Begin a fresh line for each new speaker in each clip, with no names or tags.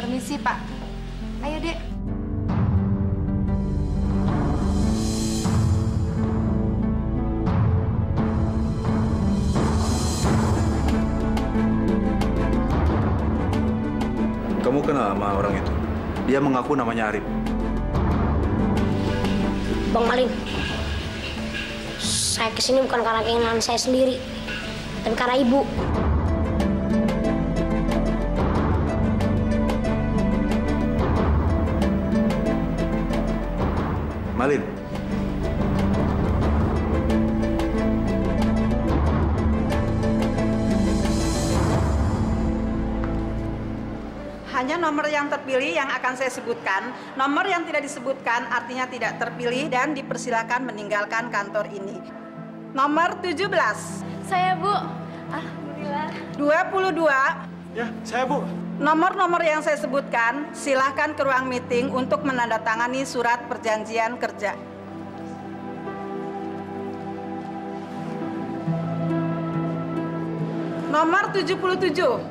Permisi, Pak. Ayo, Dek.
Kamu kenal sama orang itu? Dia mengaku namanya Arif.
Bang Malin, saya kesini bukan karena keinginan saya sendiri, tapi karena ibu.
Malin.
Hanya nomor yang terpilih yang akan saya sebutkan. Nomor yang tidak disebutkan artinya tidak terpilih dan dipersilakan meninggalkan kantor ini. Nomor 17.
Saya, Bu. Alhamdulillah.
22.
Ya, saya, Bu.
Nomor-nomor yang saya sebutkan, silahkan ke ruang meeting untuk menandatangani surat perjanjian kerja. Nomor 77.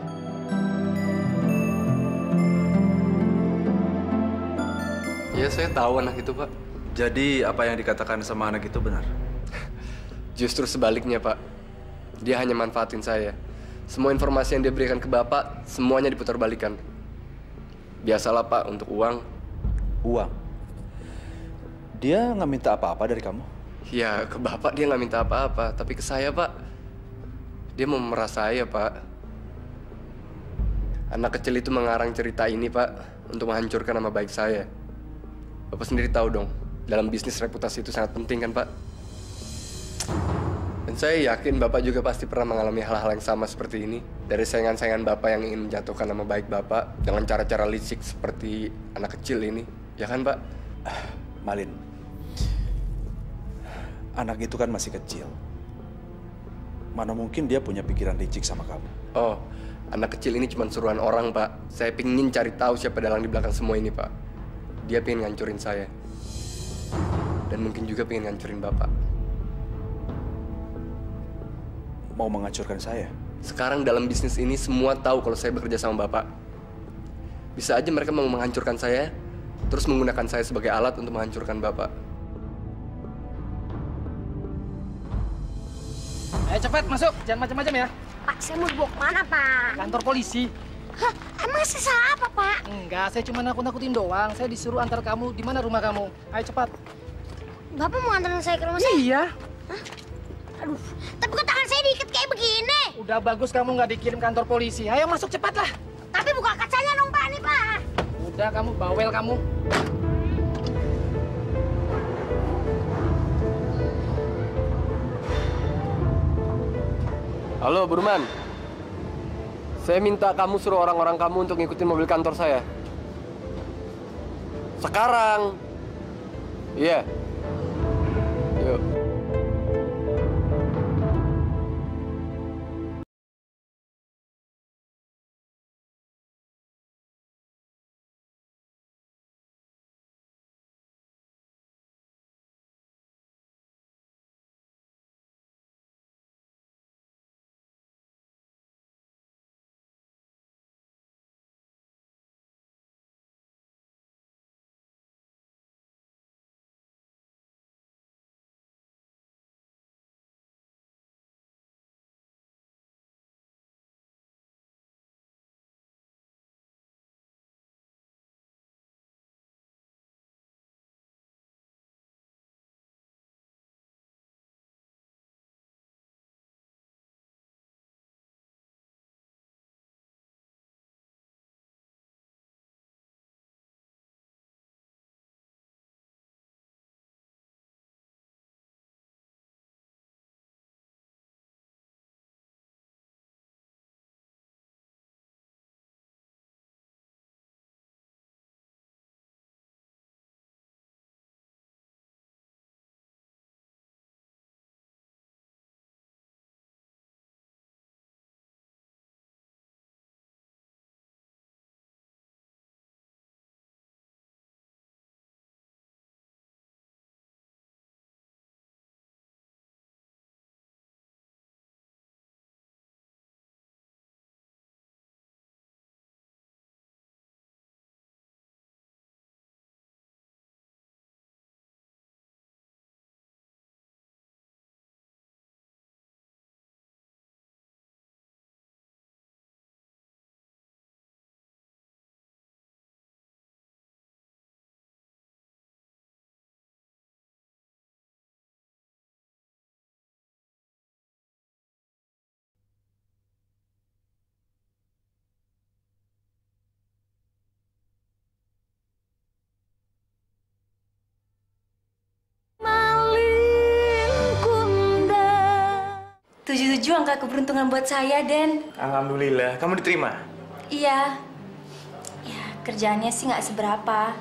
Iya, saya tahu anak itu, Pak.
Jadi apa yang dikatakan sama anak itu benar?
Justru sebaliknya, Pak. Dia hanya manfaatin saya. Semua informasi yang dia berikan ke Bapak, semuanya diputarbalikan. Biasalah, Pak, untuk uang.
Uang? Dia nggak minta apa-apa dari kamu?
Ya, ke Bapak dia nggak minta apa-apa. Tapi ke saya, Pak, dia mau memerah saya, Pak. Anak kecil itu mengarang cerita ini, Pak, untuk menghancurkan nama baik saya. Bapak sendiri tahu dong, dalam bisnis reputasi itu sangat penting kan, Pak? Dan saya yakin Bapak juga pasti pernah mengalami hal-hal yang sama seperti ini. Dari saingan-saingan Bapak yang ingin menjatuhkan nama baik Bapak dengan cara-cara licik seperti anak kecil ini. Ya kan, Pak?
Malin, anak itu kan masih kecil. Mana mungkin dia punya pikiran licik sama kamu?
Oh, anak kecil ini cuma suruhan orang, Pak. Saya pingin cari tahu siapa dalang di belakang semua ini, Pak. Dia pengen ngancurin saya. Dan mungkin juga pengen ngancurin Bapak.
Mau menghancurkan saya?
Sekarang dalam bisnis ini semua tahu kalau saya bekerja sama Bapak. Bisa aja mereka mau menghancurkan saya, terus menggunakan saya sebagai alat untuk menghancurkan Bapak.
Ayo cepat masuk, jangan macam-macam ya.
Pak, saya mau dibawa kemana, Pak?
Kantor polisi.
Hah, emang saya salah apa, Pak?
Enggak, saya cuma nakut-nakutin doang. Saya disuruh antar kamu. Di mana rumah kamu? Ayo cepat.
Bapak mau antarin saya ke rumah saya?
Iya.
Hah? Aduh, tapi kok tangan saya diikat kayak begini?
Udah bagus kamu nggak dikirim kantor polisi. Ayo masuk cepatlah.
Tapi buka kacanya dong, Pak. Nih, Pak.
Udah kamu bawel kamu.
Halo, Burman. Saya minta kamu suruh orang-orang kamu untuk ngikutin mobil kantor saya. Sekarang. Iya. Yuk.
baju angka keberuntungan buat saya, Den.
Alhamdulillah, kamu diterima?
Iya. Ya, kerjaannya sih nggak seberapa,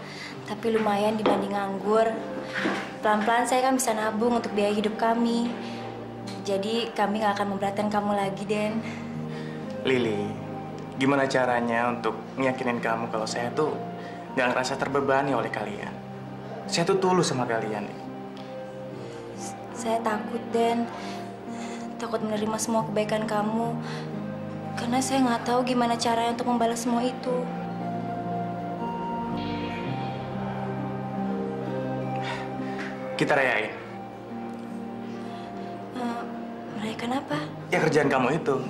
tapi lumayan dibanding nganggur. Pelan-pelan saya kan bisa nabung untuk biaya hidup kami. Jadi kami nggak akan memberatkan kamu lagi, Den.
Lili, gimana caranya untuk ngeyakinin kamu kalau saya tuh nggak ngerasa terbebani oleh kalian? Saya tuh tulus sama kalian.
Saya takut, Den. Takut menerima semua kebaikan kamu. Karena saya nggak tahu gimana caranya untuk membalas semua itu.
Kita rayain.
Merayakan apa?
Ya kerjaan kamu itu.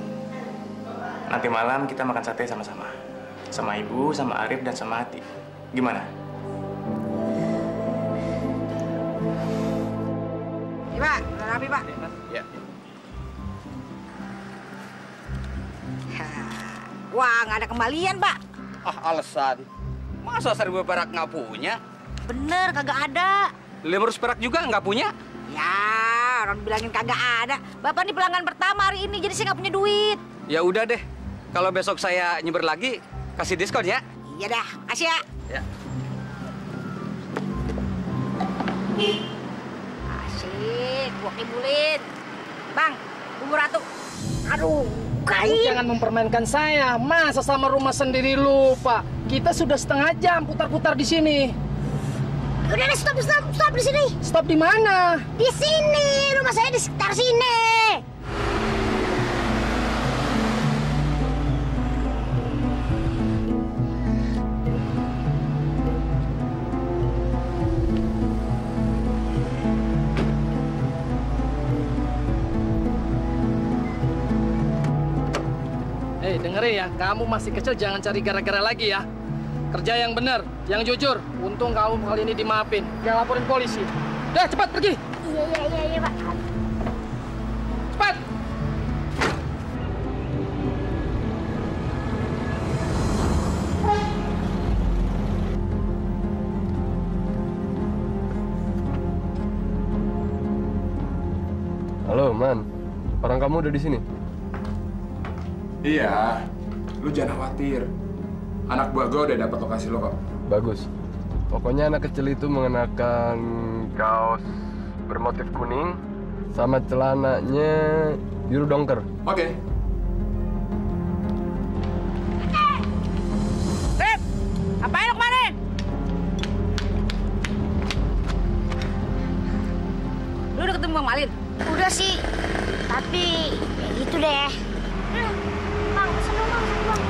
Nanti malam kita makan sate sama-sama. Sama Ibu, sama Arif, dan sama Hati. Gimana?
Iya, Pak. Udah rapi, Pak.
Ya.
Wah, nggak ada kembalian, Pak.
Ah, alasan. Masa 1.000 perak nggak punya?
Bener, kagak ada.
500 perak juga nggak punya?
Ya, orang bilangin kagak ada. Bapak nih pelanggan pertama hari ini, jadi saya nggak punya duit.
Ya udah deh. Kalau besok saya nyeber lagi, kasih diskon ya.
Iya dah, kasih ya.
Ya.
Asik, gua kibulin. Bang, bumbu ratu. Aduh,
Kamu jangan mempermainkan saya. Masa sama rumah sendiri lupa? Kita sudah setengah jam putar-putar di sini.
Udah deh, stop di sini.
Stop di mana?
Di sini, rumah saya di sekitar sini.
Dengerin ya, kamu masih kecil jangan cari gara-gara lagi ya. Kerja yang benar, yang jujur. Untung kamu kali ini dimaafin. Jangan laporin polisi. Udah, cepat pergi.
Iya, Pak.
Cepat.
Halo, Man. Orang kamu udah di sini?
Iya, lu jangan khawatir. Anak buah gue udah dapat lokasi lo kok.
Bagus. Pokoknya anak kecil itu mengenakan kaos bermotif kuning sama celananya biru dongker.
Oke.
Rip, ngapain lo kemarin? Lu udah ketemu Bang Malin? Udah sih, tapi ya gitu deh. Bang, seneng bang.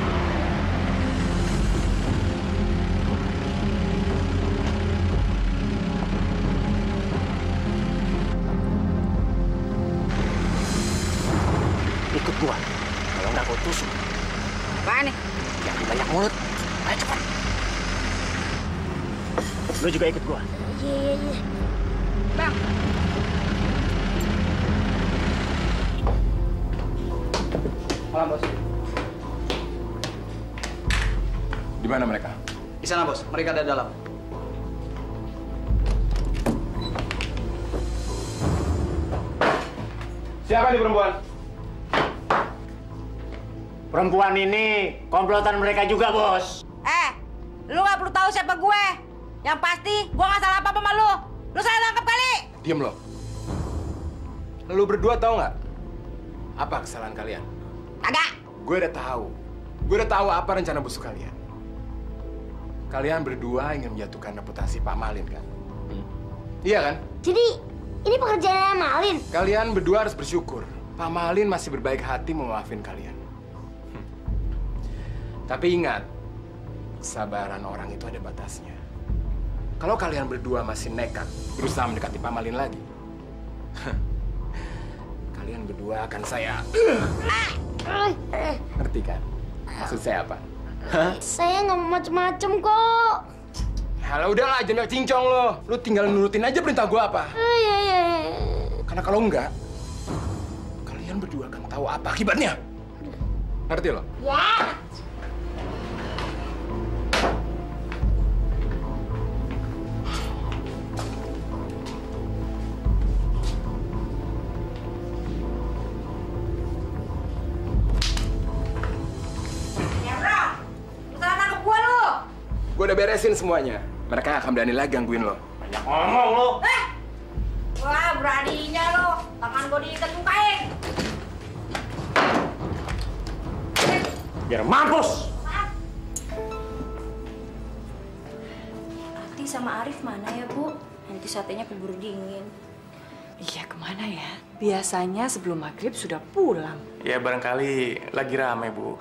Ikut gua. Kalau nggak gua tusuk.
Apaan nih?
Jangan banyak mulut. Ayo cepat. Lu juga ikut gua.
Iya. Bang.
Malam, Bos.
Di mana mereka?
Di sana, Bos. Mereka ada dalam.
Siapa nih perempuan?
Perempuan ini komplotan mereka juga, Bos.
Lu nggak perlu tahu siapa gue. Yang pasti, gue nggak salah apa-apa sama lu. Lu salah nangkep kali.
Diam lo. Lu berdua tahu nggak apa kesalahan kalian?
Kagak.
Gue udah tahu. Gue udah tahu apa rencana busuk kalian. Kalian berdua ingin menjatuhkan reputasi Pak Malin, kan? Iya kan?
Jadi, ini pekerjaan Malin.
Kalian berdua harus bersyukur. Pak Malin masih berbaik hati memaafin kalian. Tapi ingat, kesabaran orang itu ada batasnya. Kalau kalian berdua masih nekat berusaha mendekati Pak Malin lagi, kalian berdua akan saya... Ngerti kan? Maksud saya apa?
Saya nggak mau macem-macem kok.
Halah udahlah, jangan cincong lo. Lu tinggal nurutin aja perintah gua apa.
Iya.
Karena kalau enggak, kalian berdua akan tahu apa akibatnya. Ngerti lo?
Ya.
udah beresin semuanya. Mereka nggak akan berani lagi gangguin lo.
Banyak ngomong lo.
Wah, beraninya lo. Tangan gue diikat bukain.
Biar mampus.
Ati sama Arif mana ya, Bu? Nanti satenya keburu dingin.
Iya, kemana ya? Biasanya sebelum maghrib sudah pulang.
Ya barangkali lagi rame, Bu.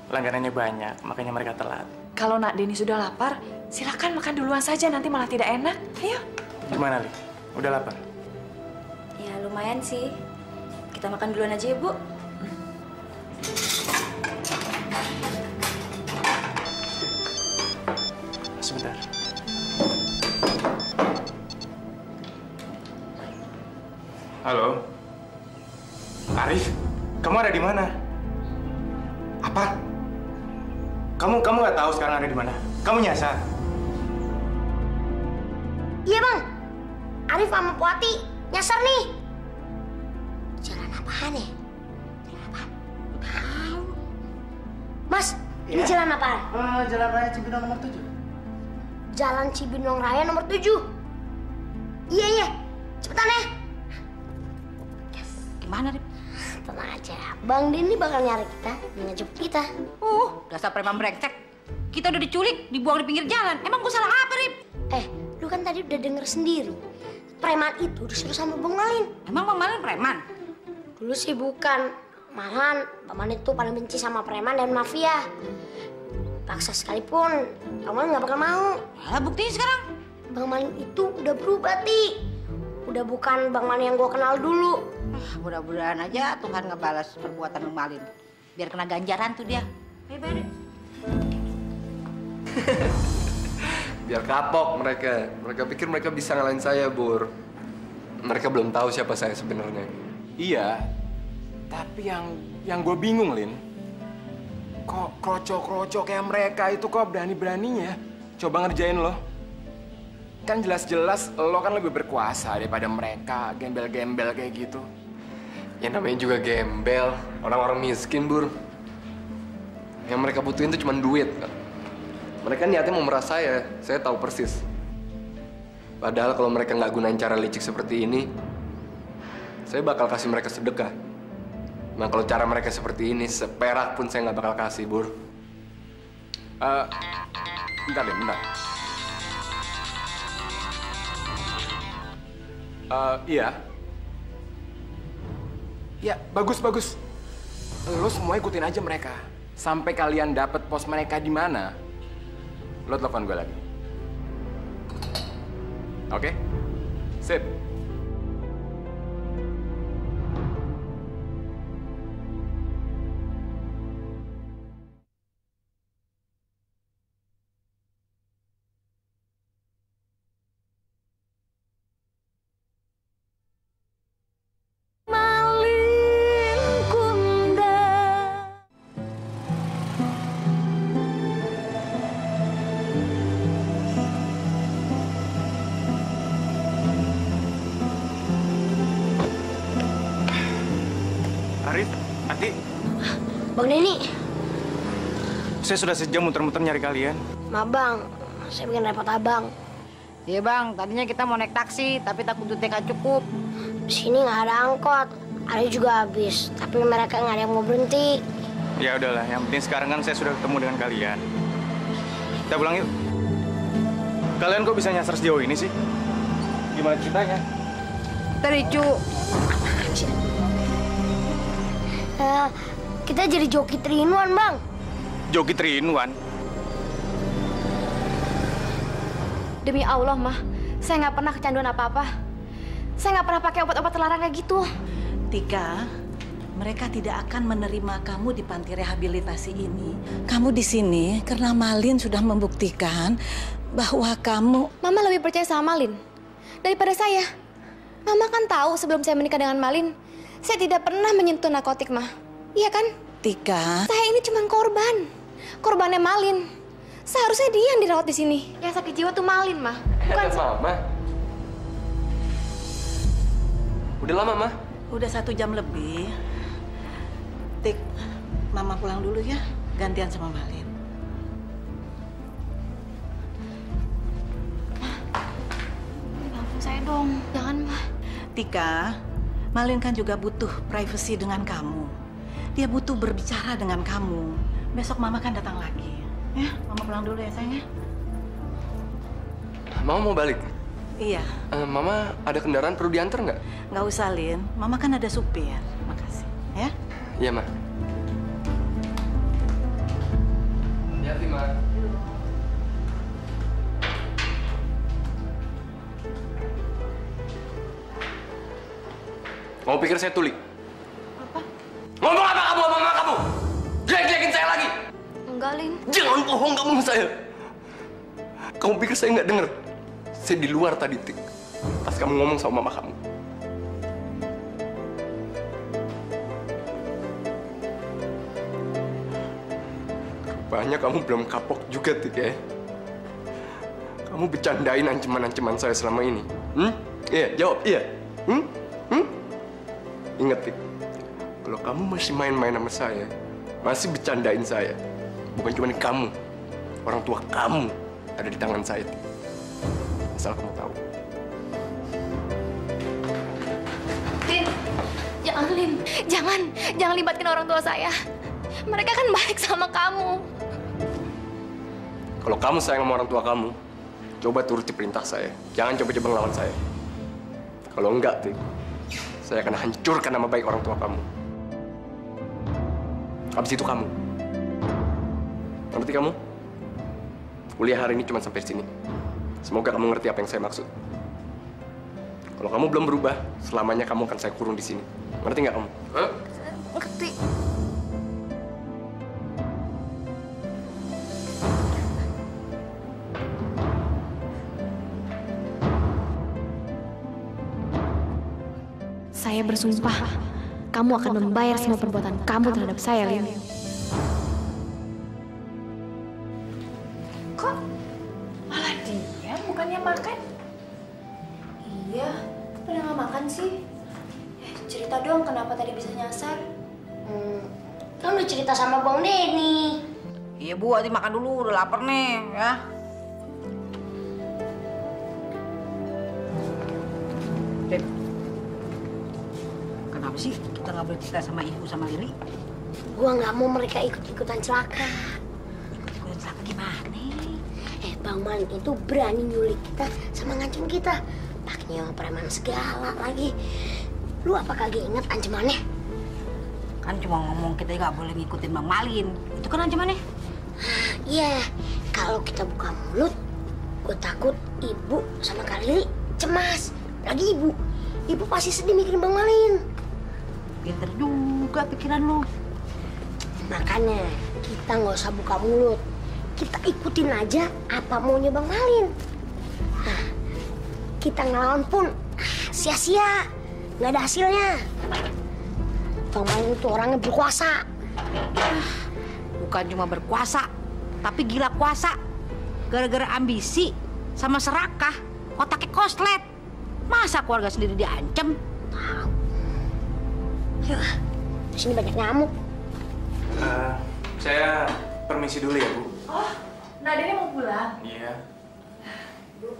Langganannya banyak, makanya mereka telat.
Kalau Nak Deni sudah lapar, silakan makan duluan saja, nanti malah tidak enak. Ayo.
Gimana, Li? Udah lapar?
Ya lumayan sih. Kita makan duluan aja ya, Bu.
Sebentar. Halo? Arif? Kamu ada di mana? Apa? Kamu nggak tahu sekarang ada di mana? Kamu nyasar?
Iya, Bang. Arif sama Puati nyasar nih. Jalan apaan ya? Jalan apaan? Tahu. Mas, ini jalan apaan?
Jalan Raya Cibinong nomor 7.
Jalan Cibinong Raya nomor 7. Iya. Cepetan ya.
Gimana, Rip?
Tenang aja. Bang Deni bakal nyari kita, ngejemput kita.
Dasar preman brengsek. Kita udah diculik, dibuang di pinggir jalan. Emang gue salah apa, Rip?
Lu kan tadi udah denger sendiri. Preman itu disuruh sama Bang Malin.
Emang Bang Malin preman?
Dulu sih bukan. Malahan Bang Malin itu paling benci sama preman dan mafia. Paksa sekalipun, Bang Malin nggak bakal mau.
Lah buktinya sekarang.
Bang Malin itu udah berubah, Ti. Udah bukan Bang Malin yang gue kenal dulu.
Mudah-mudahan aja Tuhan ngebalas perbuatan Bang Malin. Biar kena ganjaran tuh dia. Bye-bye.
Biar kapok mereka. Mereka pikir mereka bisa ngalahin saya, Bur. Mereka belum tahu siapa saya sebenarnya.
Iya, tapi yang gue bingung, Lin. Kok kroco-kroco kayak mereka itu kok berani-beraninya coba ngerjain lo? Kan jelas-jelas lo kan lebih berkuasa daripada mereka, gembel-gembel kayak gitu.
Ya namanya juga gembel, orang-orang miskin, Bur. Yang mereka butuhin tuh cuma duit. Mereka niatnya mau meras saya tahu persis. Padahal kalau mereka nggak gunain cara licik seperti ini, saya bakal kasih mereka sedekah. Nah kalau cara mereka seperti ini, seperak pun saya nggak bakal kasih, Bur.
Bentar deh, bentar. Iya. Ya, bagus. Lo semua ikutin aja mereka. Sampai kalian dapet pos mereka di mana, lo telepon gue lagi. Oke? Sip.
Arif, Ati.
Bang Deni.
Saya sudah sejam muter-muter nyari kalian.
Maaf Bang, saya bikin repot Abang.
Iya Bang, tadinya kita mau naik taksi, tapi takut duitnya nggak cukup.
Di sini nggak ada angkot, ada juga habis. Tapi mereka nggak ada yang mau berhenti.
Ya udahlah, yang penting sekarang kan saya sudah ketemu dengan kalian. Kita pulang yuk. Kalian kok bisa nyasar sejauh ini sih? Gimana ceritanya?
Tericu.
Kita jadi joki 3-in-1, Bang.
Joki 3-in-1?
Demi Allah, Mah. Saya nggak pernah kecanduan apa-apa. Saya nggak pernah pakai obat-obat terlarang kayak gitu.
Tika, mereka tidak akan menerima kamu di panti rehabilitasi ini. Kamu di sini karena Malin sudah membuktikan bahwa kamu...
Mama lebih percaya sama Malin daripada saya. Mama kan tahu sebelum saya menikah dengan Malin, saya tidak pernah menyentuh narkotik, Mah. Iya kan?
Tika...
Saya ini cuma korban. Korbannya Malin. Seharusnya dia yang dirawat di sini. Yang sakit jiwa tuh Malin, Mah. Bukan
Mama. Udah lama, Mah?
Udah 1 jam lebih. Tik, Mama pulang dulu ya. Gantian sama Malin. Tika, Malin kan juga butuh privasi dengan kamu. Dia butuh berbicara dengan kamu. Besok Mama kan datang lagi. Ya, Mama pulang dulu ya sayang ya.
Mama mau balik?
Iya.
Mama ada kendaraan perlu diantar nggak?
Nggak usah, Lin. Mama kan ada supir. Makasih. Ya?
Iya, Ma. Hati-hati, Ma. Mau pikir saya tuli?
Apa?
Ngomong apa kamu sama mama kamu? Jelek-jelekin saya lagi?
Enggak, Lin.
Jangan bohong kamu sama saya. Kamu pikir saya nggak dengar? Saya di luar tadi, Tik. Pas kamu ngomong sama mama kamu. Rupanya kamu belum kapok juga, Tik, ya? Kamu bercandain ancaman-ancaman saya selama ini. Iya, jawab, iya. Ingat, Tik. Kalau kamu masih main-main sama saya, masih bercandain saya, bukan cuma kamu, orang tua kamu ada di tangan saya, Tik. Asal kamu tahu.
Lin, jangan, Lin. Jangan libatkan orang tua saya. Mereka kan baik sama kamu.
Kalau kamu sayang sama orang tua kamu, coba turuti perintah saya. Jangan coba-coba ngelawan saya. Kalau enggak, Tik, saya akan hancurkan nama baik orang tua kamu. Habis itu kamu. Ngerti kamu? Kuliah hari ini cuma sampai sini. Semoga kamu ngerti apa yang saya maksud. Kalau kamu belum berubah, selamanya kamu akan saya kurung di sini. Ngerti nggak kamu? Hah?
Ngerti. Saya bersumpah, kamu akan membayar semua perbuatan kamu terhadap saya, Lin.
Kok malah diam, bukannya makan?
Iya, pada nggak makan sih. Cerita dong kenapa tadi bisa nyasar.
Kan udah cerita sama Bang Denny.
Iya Bu, hati makan dulu, udah lapar nih ya. Dep, kenapa sih kita nggak boleh cerita sama Ibu sama Lili?
Gua nggak mau mereka ikut-ikutan celaka.
Ikut-ikutan celaka gimana?
Bang Malin itu berani nyulik kita sama ngancam kita. Pakai nyawa preman segala lagi. Lu apa kagak inget ancamannya?
Kan cuma ngomong kita nggak boleh ngikutin Bang Malin. Itu kan ancamannya?
Iya, kalau kita buka mulut, gue takut Ibu sama Kak Lili cemas. Lagi Ibu pasti sedih mikirin Bang Malin.
Pinter juga pikiran lu.
Makanya kita nggak usah buka mulut. Kita ikutin aja apa maunya Bang Malin. Nah, kita ngelawan pun sia-sia, nggak ada hasilnya. Bang Malin itu orangnya berkuasa.
Bukan cuma berkuasa, tapi gila kuasa. Gara-gara ambisi sama serakah, otaknya koslet. Masa keluarga sendiri diancam?
Tahu. Ayo, di sini banyak nyamuk.
Saya permisi dulu ya, Bu.
Oh, Nadine mau pulang?
Iya.
Bu,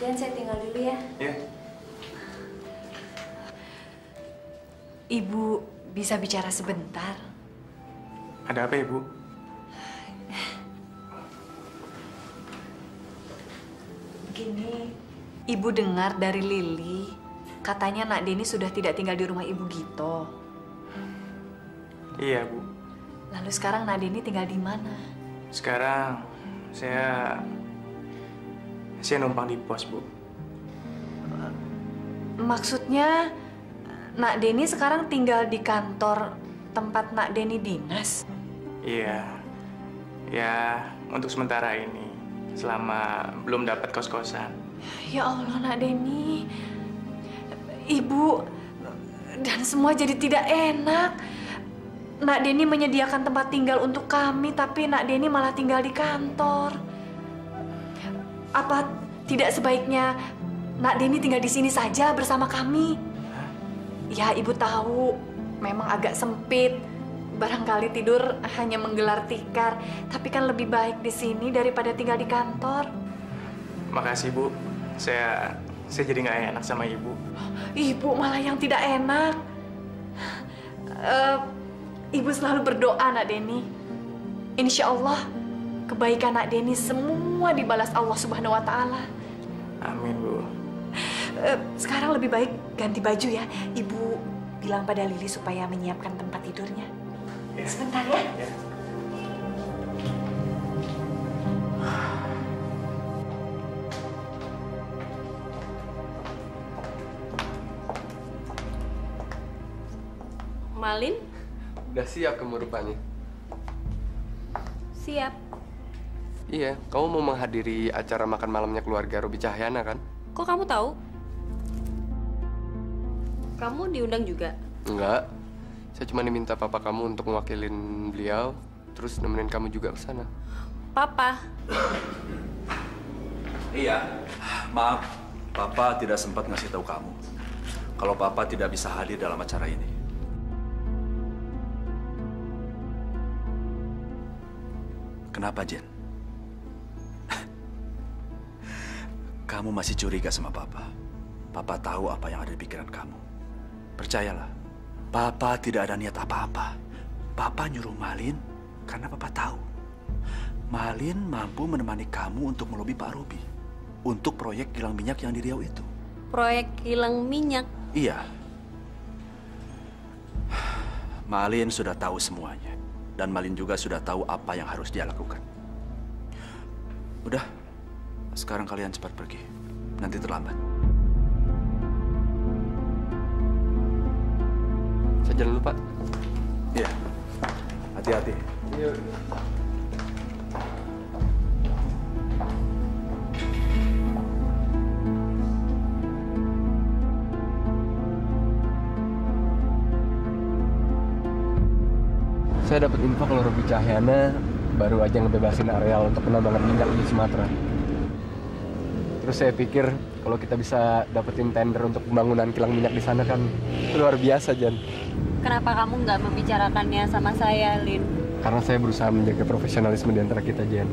dan saya tinggal dulu ya.
Iya.
Ibu bisa bicara sebentar?
Ada apa ya, Bu?
Begini, Ibu dengar dari Lili, katanya Nak Denny sudah tidak tinggal di rumah Ibu Gito.
Iya, Bu.
Lalu sekarang Nak Denny tinggal di mana?
Sekarang saya numpang di pos, Bu.
Maksudnya Nak Denny sekarang tinggal di kantor tempat Nak Denny dinas?
Iya. Ya, untuk sementara ini. Selama belum dapat kos-kosan.
Ya Allah, Nak Denny. Ibu dan semua jadi tidak enak. Nak Denny menyediakan tempat tinggal untuk kami, tapi Nak Denny malah tinggal di kantor. Apa tidak sebaiknya Nak Denny tinggal di sini saja bersama kami? Ya, Ibu tahu memang agak sempit. Barangkali tidur hanya menggelar tikar, tapi kan lebih baik di sini daripada tinggal di kantor.
Makasih, Bu. Saya saya jadi nggak enak sama ibu.
Ibu malah yang tidak enak. Ibu selalu berdoa, Nak Deni. Insya Allah, kebaikan Nak Deni semua dibalas Allah Subhanahu wa Ta'ala.
Amin, Bu.
Sekarang lebih baik ganti baju ya. Ibu bilang pada Lili supaya menyiapkan tempat tidurnya.
Ya.
Sebentar ya.
Ya.
Malin?
Udah siap kamu rupanya.
Siap.
Iya, kamu mau menghadiri acara makan malamnya keluarga Robi Cahyana kan?
Kok kamu tahu? Kamu diundang juga?
Enggak. Saya cuma diminta papa kamu untuk mewakilin beliau, terus nemenin kamu juga ke sana.
Papa.
Iya. Maaf, papa tidak sempat ngasih tahu kamu kalau papa tidak bisa hadir dalam acara ini. Kenapa, Jen? Kamu masih curiga sama Papa. Papa tahu apa yang ada di pikiran kamu. Percayalah, Papa tidak ada niat apa-apa. Papa nyuruh Malin karena Papa tahu Malin mampu menemani kamu untuk melobi Pak Robi untuk proyek kilang minyak yang di Riau itu.
Proyek kilang minyak?
Iya. Malin sudah tahu semuanya. Dan Malin juga sudah tahu apa yang harus dia lakukan. Udah, sekarang kalian cepat pergi. Nanti terlambat.
Saya jalan dulu, Pak.
Iya. Hati-hati.
Iya. Saya dapat info kalau Robi Cahyana baru aja ngebebasin areal untuk penambangan minyak di Sumatera. Terus saya pikir kalau kita bisa dapetin tender untuk pembangunan kilang minyak di sana kan luar biasa, Jan.
Kenapa kamu nggak membicarakannya sama saya, Lin?
Karena saya berusaha menjaga profesionalisme di antara kita, Jan.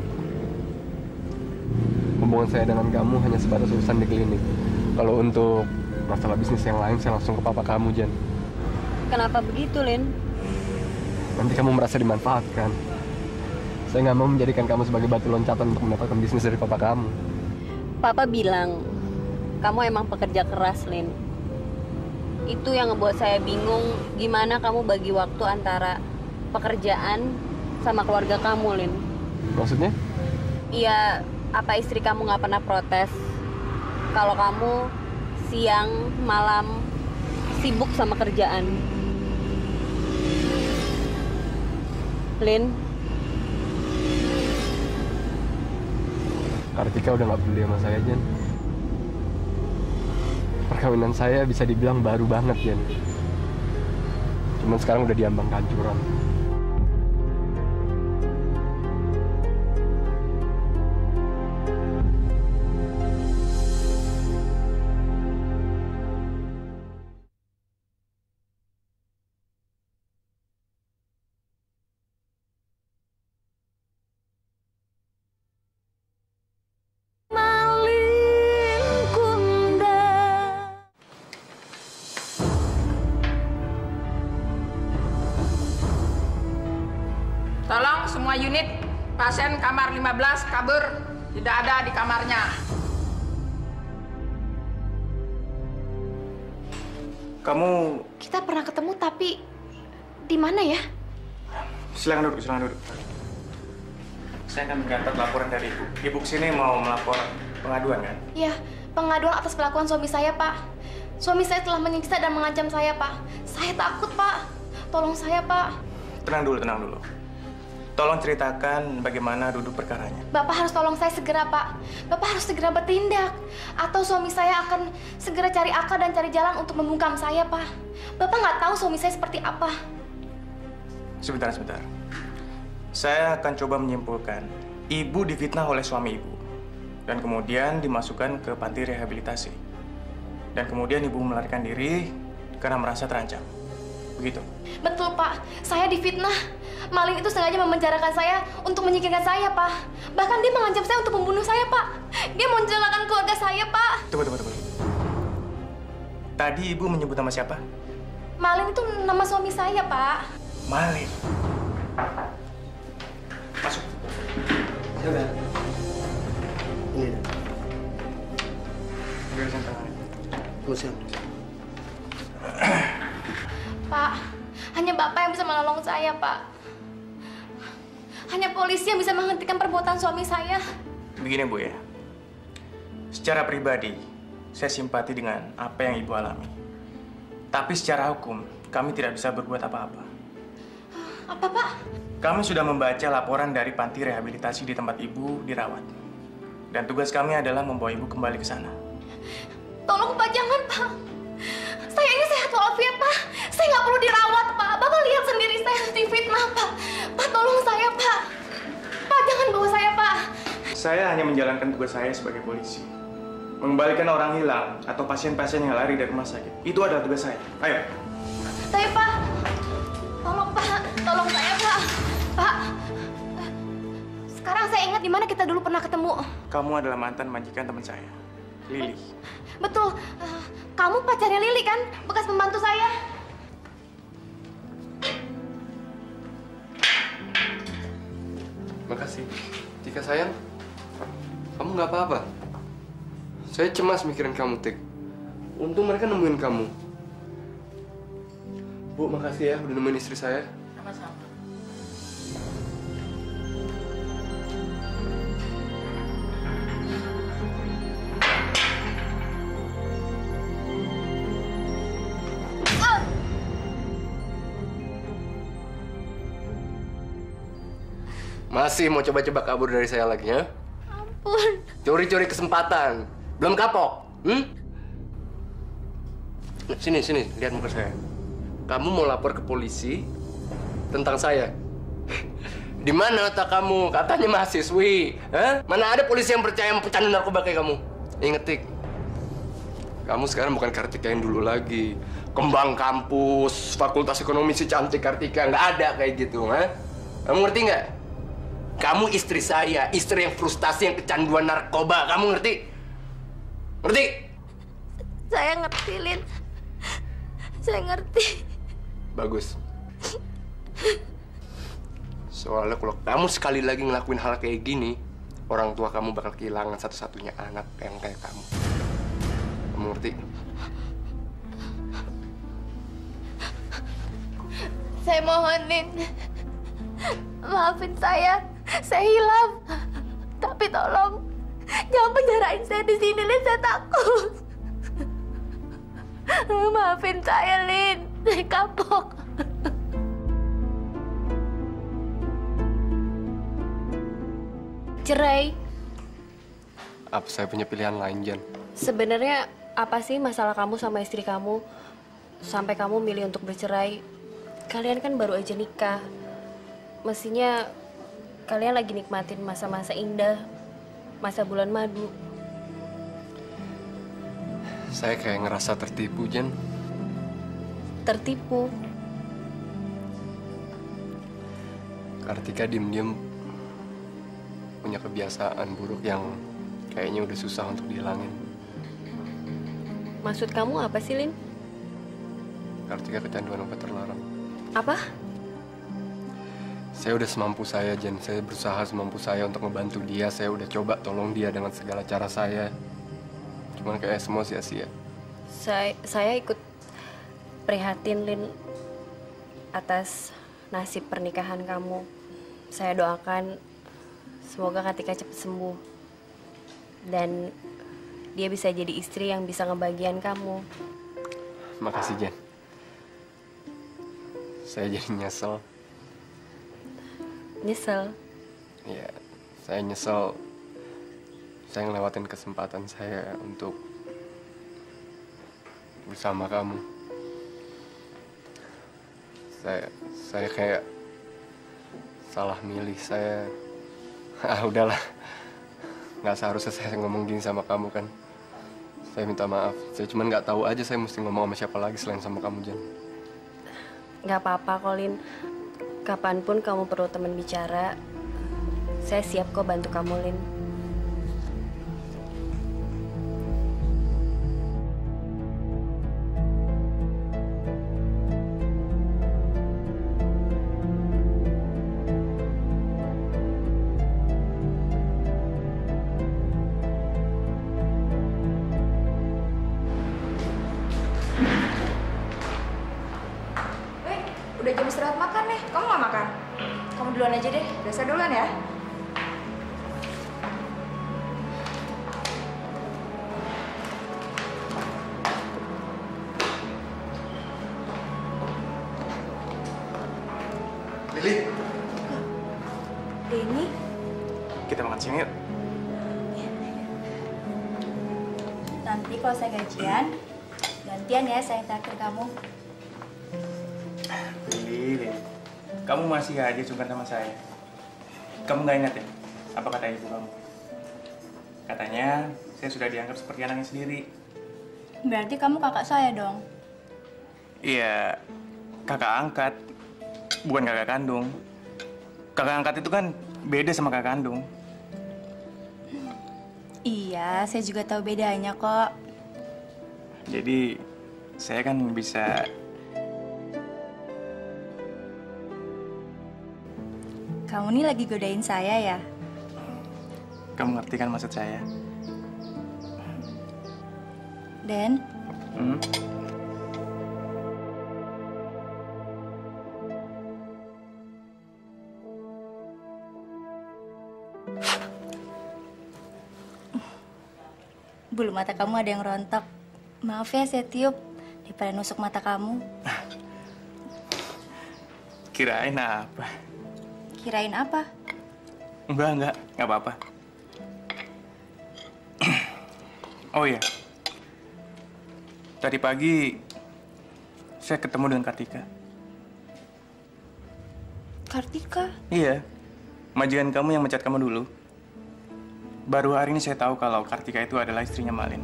Hubungan saya dengan kamu hanya sebatas urusan di klinik. Kalau untuk masalah bisnis yang lain, saya langsung ke papa kamu, Jan.
Kenapa begitu, Lin?
Nanti kamu merasa dimanfaatkan. Saya nggak mau menjadikan kamu sebagai batu loncatan untuk mendapatkan bisnis dari papa kamu.
Papa bilang, kamu emang pekerja keras, Lin. Itu yang ngebuat saya bingung gimana kamu bagi waktu antara pekerjaan sama keluarga kamu, Lin.
Maksudnya?
Iya, apa istri kamu nggak pernah protes kalau kamu siang, malam sibuk sama kerjaan? Lin,
Kartika udah nggak peduli sama saya, Jan. Perkawinan saya bisa dibilang baru banget, Jan. Cuman sekarang udah diambang kehancuran.
Tolong semua unit, pasien kamar 15 kabur, tidak ada di kamarnya.
Kamu...
Kita pernah ketemu tapi di mana ya?
Silakan duduk, silakan duduk. Saya akan mencatat laporan dari Ibu. Ibu kesini mau melapor pengaduan kan?
Iya, pengaduan atas perlakuan suami saya, Pak. Suami saya telah menyiksa dan mengancam saya, Pak. Saya takut, Pak. Tolong saya, Pak.
Tenang dulu, tenang dulu. Tolong ceritakan bagaimana duduk perkaranya.
Bapak harus tolong saya segera, Pak. Bapak harus segera bertindak. Atau suami saya akan segera cari akal dan cari jalan untuk membungkam saya, Pak. Bapak nggak tahu suami saya seperti apa.
Sebentar, sebentar. Saya akan coba menyimpulkan. Ibu difitnah oleh suami ibu. Dan kemudian dimasukkan ke panti rehabilitasi. Dan kemudian ibu melarikan diri karena merasa terancam. Begitu?
Betul, Pak. Saya difitnah. Malin itu sengaja memenjarakan saya untuk menyingkirkan saya, Pak. Bahkan dia mengancam saya untuk membunuh saya, Pak. Dia mau mencelakakan keluarga saya, Pak.
Tunggu. Tadi Ibu menyebut nama siapa?
Malin itu nama suami saya, Pak.
Malin. Masuk.
Coba. Ini.
Beresin tangannya.
Musim.
Pak, hanya Bapak yang bisa menolong saya, Pak. Hanya polisi yang bisa menghentikan perbuatan suami saya.
Begini, Bu ya. Secara pribadi, saya simpati dengan apa yang Ibu alami. Tapi secara hukum, kami tidak bisa berbuat apa-apa.
Apa, Pak?
Kami sudah membaca laporan dari panti rehabilitasi di tempat Ibu dirawat. Dan tugas kami adalah membawa Ibu kembali ke sana.
Tolong, Pak, jangan, Pak. Saya ini sehat walafiat, Pak. Saya nggak perlu dirawat, Pak. Bapak lihat sendiri saya difitnah, Pak. Pak, tolong saya, Pak. Pak, jangan bawa saya, Pak.
Saya hanya menjalankan tugas saya sebagai polisi. Mengembalikan orang hilang atau pasien-pasien yang lari dari rumah sakit. Itu adalah tugas saya. Ayo.
Saya, Pak. Tolong, Pak. Tolong saya, Pak. Pak. Sekarang saya ingat di mana kita dulu pernah ketemu.
Kamu adalah mantan majikan teman saya, Lili.
Betul. Kamu pacarnya Lili kan? Bekas pembantu saya.
Makasih. Tika sayang, kamu nggak apa-apa. Saya cemas mikirin kamu, Tik. Untung mereka nemuin kamu. Bu, makasih ya udah nemuin istri saya.
Sama-sama.
Masih mau coba-coba kabur dari saya lagi, ya?
Ampun.
Curi-curi kesempatan. Belum kapok, Sini, lihat muka saya. Kamu mau lapor ke polisi tentang saya? Di mana otak kamu? Katanya mahasiswi. Mana ada polisi yang percaya sama pecandu narkoba kayak kamu? Ingat, Tik. Kamu sekarang bukan Kartika yang dulu lagi. Kembang kampus, fakultas ekonomi si cantik Kartika. Nggak ada kayak gitu, Kamu ngerti nggak? Kamu istri saya, istri yang frustasi, yang kecanduan narkoba. Kamu ngerti? Ngerti?
Saya ngerti, Lin. Saya ngerti.
Bagus. Soalnya kalau kamu sekali lagi ngelakuin hal kayak gini, orang tua kamu bakal kehilangan satu-satunya anak yang kayak kamu. Kamu ngerti?
Saya mohon, Lin. Maafin saya. Saya hilaf. Tapi tolong jangan penjarain saya di sini, Lin. Saya takut. Maafin saya, Lin. Saya kapok.
Cerai.
Apa saya punya pilihan lain, Jan?
Sebenarnya apa sih masalah kamu sama istri kamu sampai kamu milih untuk bercerai? Kalian kan baru aja nikah. Mestinya kalian lagi nikmatin masa-masa indah, masa bulan madu.
Saya kayak ngerasa tertipu, Jan.
Tertipu?
Kartika diem-diem punya kebiasaan buruk yang kayaknya udah susah untuk dihilangin.
Maksud kamu apa sih, Lin?
Kartika kecanduan obat terlarang.
Apa?
Saya udah semampu saya, Jan. Saya berusaha semampu saya untuk ngebantu dia. Saya udah coba tolong dia dengan segala cara saya. Cuman kayak semua sia-sia.
Saya ikut prihatin, Lin, atas nasib pernikahan kamu. Saya doakan semoga Kartika cepat sembuh. Dan dia bisa jadi istri yang bisa ngebagian kamu.
Makasih, Jan. Saya jadi nyesel.
Nyesel?
Iya, saya nyesel. Saya ngelewatin kesempatan saya untuk bersama kamu. Saya kayak salah milih. Saya udahlah. Nggak seharusnya saya ngomong gini sama kamu kan. Saya minta maaf. Saya cuma nggak tahu aja saya mesti ngomong sama siapa lagi selain sama kamu, Jan.
Nggak apa-apa, Colin. Kapanpun kamu perlu teman bicara, saya siap kok bantu kamu, Lin. kamu nggak makan?
Kamu duluan aja deh.
Udah saya duluan ya.
Lili,
Denny,
kita makan sini yuk.
nanti kalau saya gajian, gantian ya saya traktir kamu.
Lili, kamu masih aja sungkan sama saya. Kamu nggak ingat ya apa kata ibu kamu? Katanya saya sudah dianggap seperti anaknya sendiri.
Berarti kamu kakak saya dong.
Iya, kakak angkat, bukan kakak kandung. Kakak angkat itu kan beda sama kakak kandung.
Iya, saya juga tahu bedanya kok.
Jadi saya kan bisa.
Kamu nih lagi godain saya ya?
Kamu ngerti kan maksud saya?
Den,
Hmm?
bulu mata kamu ada yang rontok. Maaf ya saya tiup daripada nusuk mata kamu.
Kirain apa?
Kirain apa?
Enggak apa-apa. Oh iya, tadi pagi saya ketemu dengan Kartika.
Kartika?
Iya, majikan kamu yang mencat kamu dulu. Baru hari ini saya tahu kalau Kartika itu adalah istrinya Malin.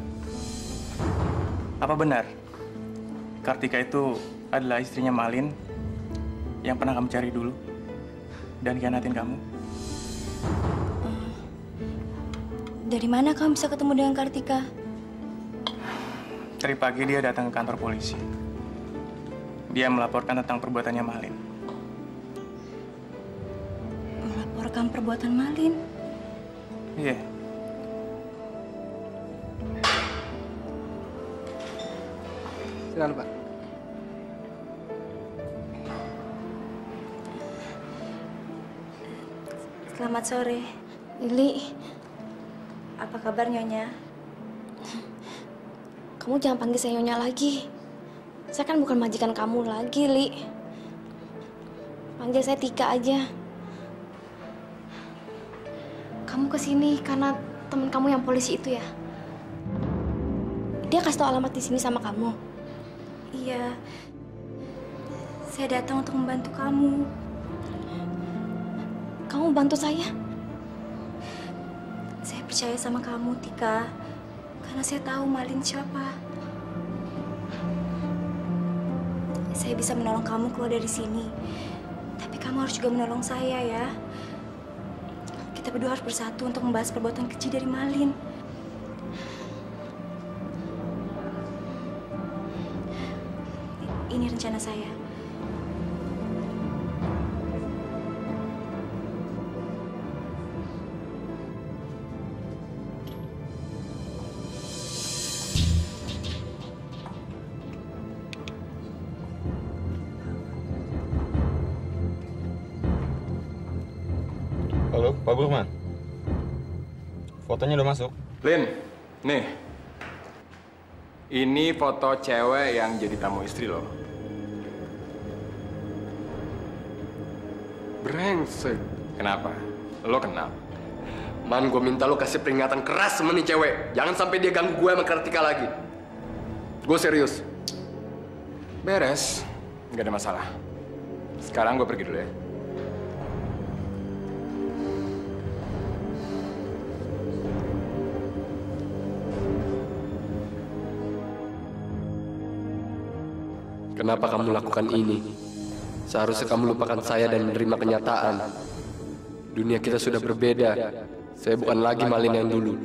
Apa benar? Kartika itu adalah istrinya Malin yang pernah kamu cari dulu dan khianatin kamu?
Dari mana kamu bisa ketemu dengan Kartika?
Tadi pagi dia datang ke kantor polisi. Dia melaporkan tentang perbuatannya Malin.
Melaporkan perbuatan Malin?
Iya.
Silakan, Pak.
Selamat sore.
Lili,
Apa kabar Nyonya?
kamu jangan panggil saya Nyonya lagi. Saya kan bukan majikan kamu lagi, Li. Panggil saya Tika aja. Kamu kesini karena teman kamu yang polisi itu ya? Dia kasih tau alamat di sini sama kamu.
Iya. Saya datang untuk membantu kamu.
Kamu bantu saya?
Saya percaya sama kamu, Tika. Karena saya tahu Malin siapa. Saya bisa menolong kamu keluar dari sini. Tapi kamu harus juga menolong saya ya. Kita berdua harus bersatu untuk membahas perbuatan keji dari Malin. Ini rencana saya.
Halo, Pak Burman. Fotonya udah masuk.
Lin, nih. Ini foto cewek yang jadi tamu istri lo. Brengsek. Kenapa? Lo kenal? Man, gue minta lo kasih peringatan keras sama nih cewek. Jangan sampai dia ganggu gue sama Kartika lagi. Gue serius. Beres. Nggak ada masalah. Sekarang gue pergi dulu ya. Kenapa kamu lakukan ini? Seharusnya kamu lupakan saya dan menerima kenyataan. Dunia kita sudah berbeda. Saya bukan lagi Malin yang dulu.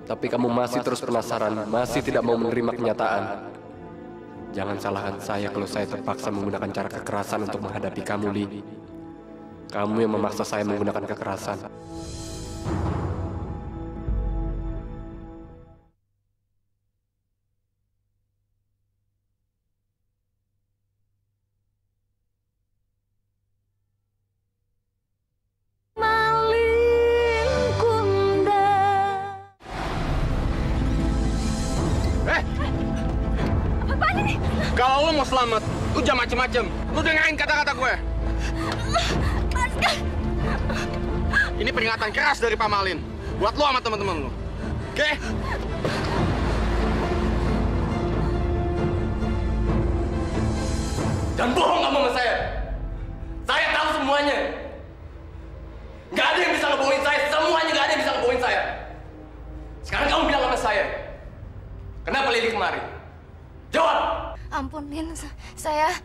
Tapi kamu masih terus penasaran, masih tidak mau menerima kenyataan. Jangan salahkan saya kalau saya terpaksa menggunakan cara kekerasan untuk menghadapi kamu, Li. Kamu yang memaksa saya menggunakan kekerasan.
lo mau selamat, lu jangan macem-macem. Lu dengerin kata-kata gue. Ini peringatan keras dari Pak Malin. Buat lo sama teman-teman lo. Oke?
Jangan bohong kamu sama saya. Saya tahu semuanya. Nggak ada yang bisa ngebohongin saya. Semuanya nggak ada yang bisa ngebohongin saya. Sekarang kamu bilang sama saya. Kenapa Lili kemari? Jawab!
Ampun, Lin. Saya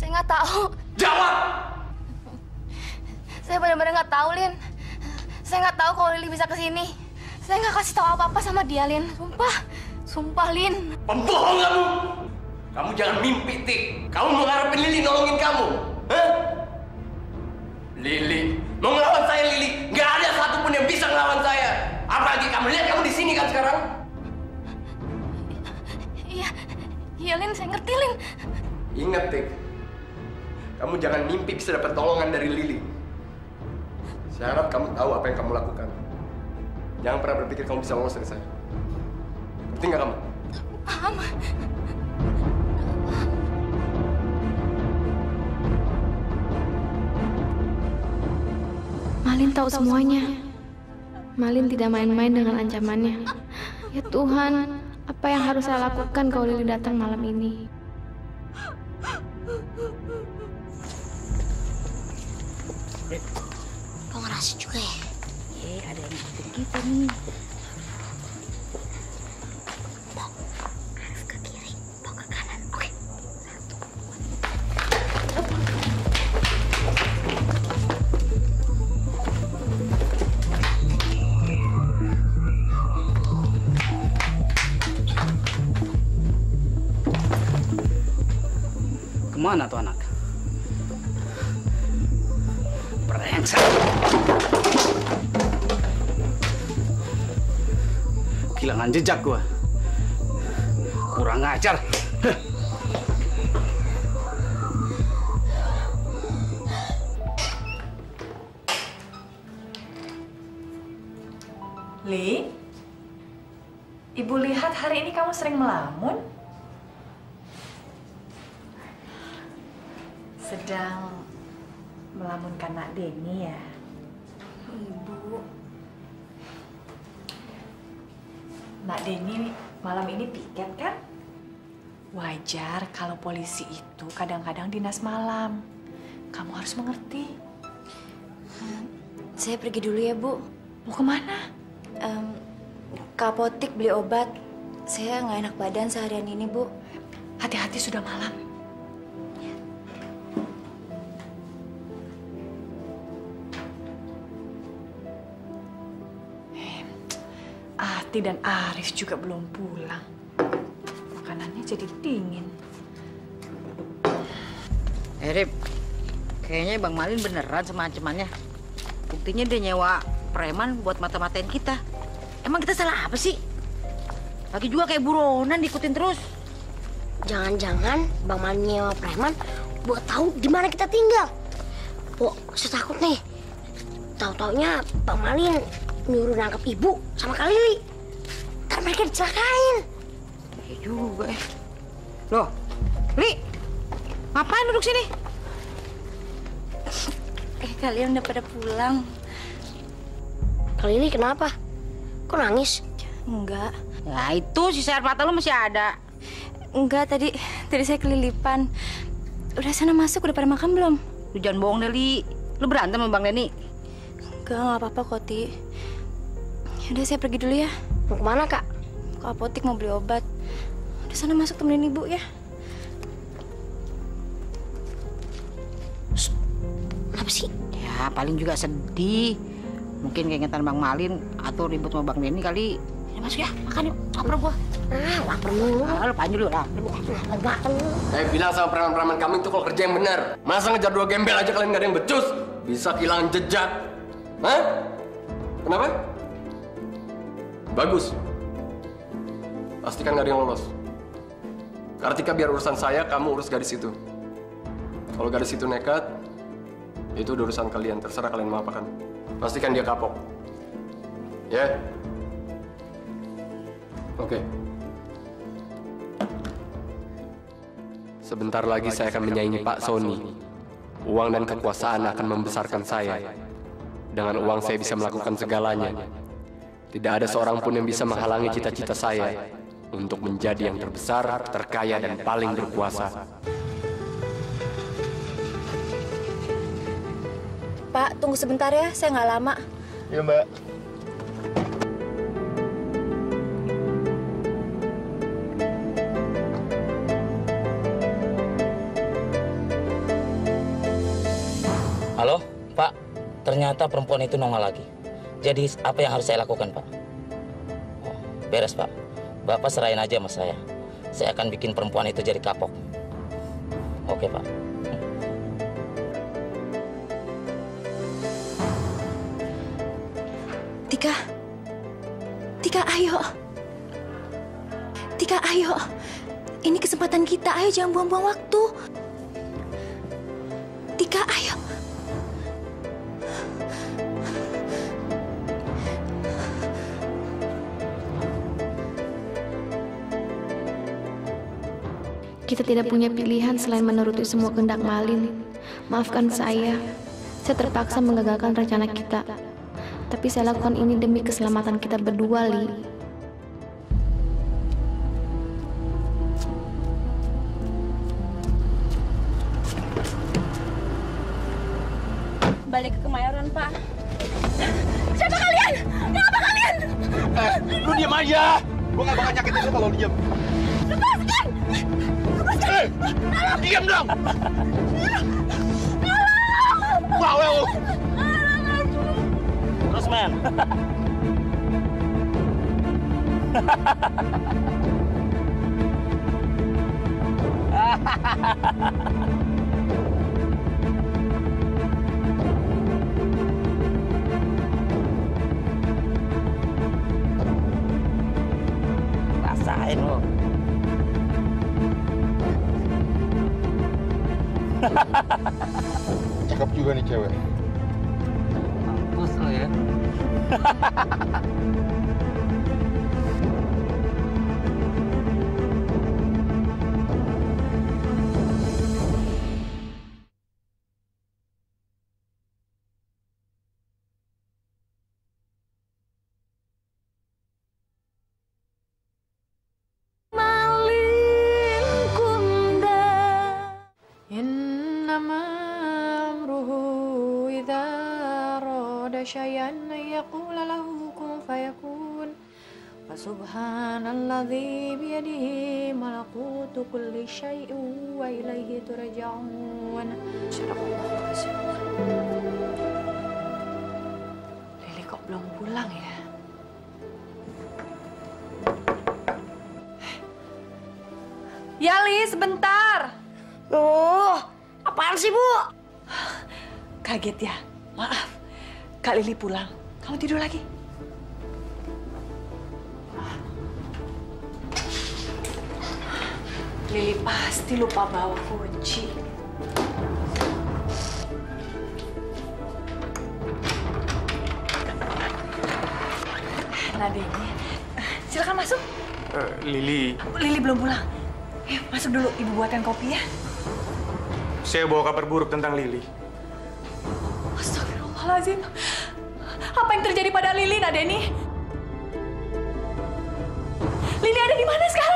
nggak tahu.
Jawab!
Saya benar-benar nggak tahu, Lin. Saya nggak tahu kalau Lili bisa kesini. Saya nggak kasih tahu apa-apa sama dia, Lin. Sumpah, Lin.
Pembohong kamu! Kamu jangan mimpi, Tik. Kamu mau ngarepin Lili nolongin kamu? Hah? Lili. Mau ngelawan saya, Lili? Nggak ada satupun yang bisa ngelawan saya. Apalagi kamu lihat kamu di sini kan sekarang?
Iya, Lin. Saya ngerti, Lin.
Ingat, Tik. Kamu jangan mimpi bisa dapat tolongan dari Lili. Saya harap kamu tahu apa yang kamu lakukan. Jangan pernah berpikir kamu bisa lolos dari saya. Ngerti nggak kamu?
Paham. Malin tahu semuanya. Malin tidak main-main dengan ancamannya. Ya Tuhan, apa yang harus saya lakukan kalau Lili datang malam ini?
Kok ngerasa juga ya?
Ada yang ngikutin kita nih.
Harus ke kiri, mau ke kanan. Oke.
Kemana tuh anak? Brengsek. Kehilangan jejak gua. Kurang ajar.
Li, Ibu lihat hari ini kamu sering melamun. Sedang melamunkan Nak Deni ya?
Ibu.
Nak Deni malam ini piket kan? Wajar kalau polisi itu kadang-kadang dinas malam. Kamu harus mengerti.
Saya pergi dulu ya, Bu.
Mau kemana?
Ke apotek beli obat. Saya nggak enak badan seharian ini, Bu.
Hati-hati sudah malam. Ati dan Arif juga belum pulang. Makanannya jadi dingin.
Rip, kayaknya Bang Malin beneran sama ancamannya. Buktinya dia nyewa preman buat mata-matain kita. Emang kita salah apa sih? Lagi juga kayak buronan diikutin terus.
Jangan-jangan Bang Malin nyewa preman buat tahu di mana kita tinggal. Oh, saya takut nih. Tahu-taunya Bang Malin nyuruh nangkep ibu sama Kak Lili. Ntar mereka dicelakain.
Iya juga ya. Loh, Li, ngapain duduk sini?
Kalian udah pada pulang.
Kak Lili kenapa? Kok nangis?
Enggak.
Ya itu sisa air mata lu masih ada.
Enggak, tadi saya kelilipan. Udah sana masuk, udah pada makan belum?
Lu jangan bohong deh, Li. Lu berantem sama Bang Deni?
Enggak apa-apa kok, Ti. Yaudah saya pergi dulu ya.
Mau kemana, Kak?
Ke apotek mau beli obat. Udah sana masuk temenin Ibu ya.
Kenapa sih?
Ya paling juga sedih. Mungkin keingetan Bang Malin atau ribut sama Bang Deni kali. Ya masuk ya, makan yuk. Lapar gua.
Lapar mulu.
Lu panjul dulu lah.
Makan.
Saya bilang sama preman-preman kamu itu kalau kerja yang benar. Masa ngejar 2 gembel aja kalian nggak ada yang becus? Bisa kehilangan jejak. Hah? Kenapa? Bagus. Pastikan nggak ada yang lolos. Kartika biar urusan saya, kamu urus gadis itu. Kalau gadis itu nekat, itu udah urusan kalian. Terserah kalian mau apa kan. Pastikan dia kapok. Ya? Oke. Sebentar lagi saya akan menyaingi Pak Sony. Uang dan kekuasaan akan membesarkan saya. Dengan uang saya bisa melakukan segalanya. Tidak ada seorang pun yang bisa menghalangi cita-cita saya untuk menjadi yang terbesar, terkaya, dan paling berkuasa.
Pak, tunggu sebentar ya, saya nggak lama.
Iya, Mbak.
Halo, Pak. Ternyata perempuan itu nongol lagi. Jadi apa yang harus saya lakukan, Pak? Oh, beres, Pak. Bapak serahin aja sama saya. Saya akan bikin perempuan itu jadi kapok. Oke, Pak.
Tika, ayo. Tika, ayo. Ini kesempatan kita, ayo jangan buang-buang waktu. Tika, ayo.
Kita tidak punya pilihan selain menuruti semua kehendak Malin. Maafkan saya terpaksa menggagalkan rencana kita. Tapi saya lakukan ini demi keselamatan kita berdua, Li.
Balik ke Kemayoran, Pak. Siapa kalian? Mau apa kalian?
Lu diam aja. Gua gak bakal nyakitin lu kalau diam.
Lepaskan! Lepaskan!
Diam dong!
Tolong!
Bawel lu!
Terus, men. Rasain lo.
Cakep juga nih cewek.
Mampus lo ya.
syai'an yaqula lahu kun fayakun. Subhanalladzi biyadihi malakutu kulli syai'in wa ilaihi turja'un. Lili kok belum pulang ya? Ya, Li, sebentar.
Loh, apaan sih, Bu?
Kaget ya? Maaf. Kak Lili pulang. Kamu tidur lagi? Lili pasti lupa bawa kunci. Nadine, silakan masuk.
Lili.
Lili belum pulang. Ayo, masuk dulu. Ibu buatkan kopi ya.
Saya bawa kabar buruk tentang Lili.
Astagfirullahaladzim. Apa yang terjadi pada Lili, Nadeni? Lili ada di mana sekarang?